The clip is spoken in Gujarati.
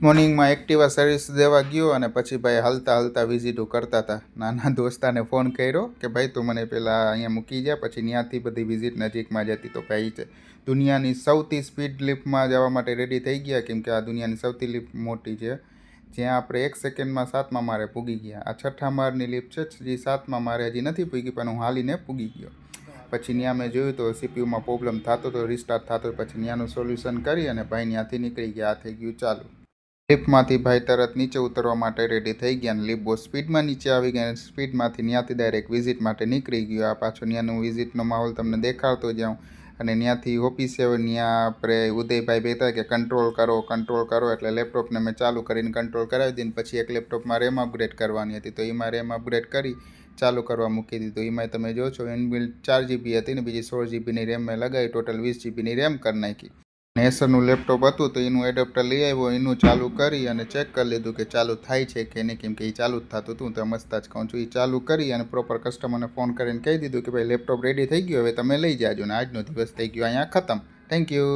મોર્નિંગમાં એક્ટિવા સર્વિસ દેવા ગયો અને પછી ભાઈ હાલતા હાલતા વિઝિટો કરતા હતા. નાના દોસ્તાને ફોન કર્યો કે ભાઈ તું મને પહેલાં અહીંયા મૂકી જાય, પછી ત્યાંથી બધી વિઝિટ નજીકમાં જતી. તો ભાઈ છે દુનિયાની સૌથી સ્પીડ લિફ્ટમાં જવા માટે રેડી થઈ ગયા, કેમ કે આ દુનિયાની સૌથી લિફ્ટ મોટી છે, જ્યાં આપણે 1 સેકન્ડમાં 7મા માળે પૂગી ગયા. આ 6ઠ્ઠા માળની લિફ્ટ છે, જે 7મા માળે હજી નથી પૂગી, પણ હું હાલીને પૂગી ગયો. પછી ત્યાં મેં જોયું તો સીપીયુમાં પ્રોબ્લેમ થતો તો રિસ્ટાર્ટ થતો, પછી ત્યાંનું સોલ્યુશન કરી અને ભાઈ ત્યાંથી નીકળી ગયા. આ થઈ ગયું ચાલુ. લિફ્ટમાંથી ભાઈ તરત નીચે ઉતરવા માટે રેડી થઈ ગયા અને લિફ્ટ બહુ સ્પીડમાં નીચે આવી ગઈ અને સ્પીડમાંથી ત્યાંથી ડાયરેક્ટ વિઝિટ માટે નીકળી ગયો. આ પાછો ત્યાંનું વિઝિટનો માહોલ તમને દેખાડતો જાઉં. અને ત્યાંથી ઓફિસે ત્યાં આપણે ઉદયભાઈ બેઠા કે કંટ્રોલ કરો, એટલે લેપટોપને મેં ચાલુ કરીને કંટ્રોલ કરાવી દીધી. પછી એક લેપટોપમાં રેમ અપગ્રેડ કરવાની હતી, તો એમાં રેમ અપગ્રેડ કરી ચાલુ કરવા મૂકી દીધું. એમાં તમે જો છો ઇનબિલ્ટ 4GB હતી ને બીજી 16GBની રેમ મેં લગાવી, ટોટલ 20GBની રેમ કરી નાખી. એસરનું લેપટોપ હતું તો એનું એડપ્ટર લઈ આવ્યો, એનું ચાલુ કરી અને ચેક કરી લીધું કે ચાલુ થાય છે કે નહીં, કેમ કે એ ચાલુ જ થતું હતું. તો મસ્ત જ કહું છું, એ ચાલુ કરી અને પ્રોપર કસ્ટમરને ફોન કરીને કહી દીધું કે ભાઈ લેપટોપ રેડી થઈ ગયું, હવે તમે લઈ જાજો. ને આજનો દિવસ થઈ ગયો અહીંયા ખતમ. Thank you.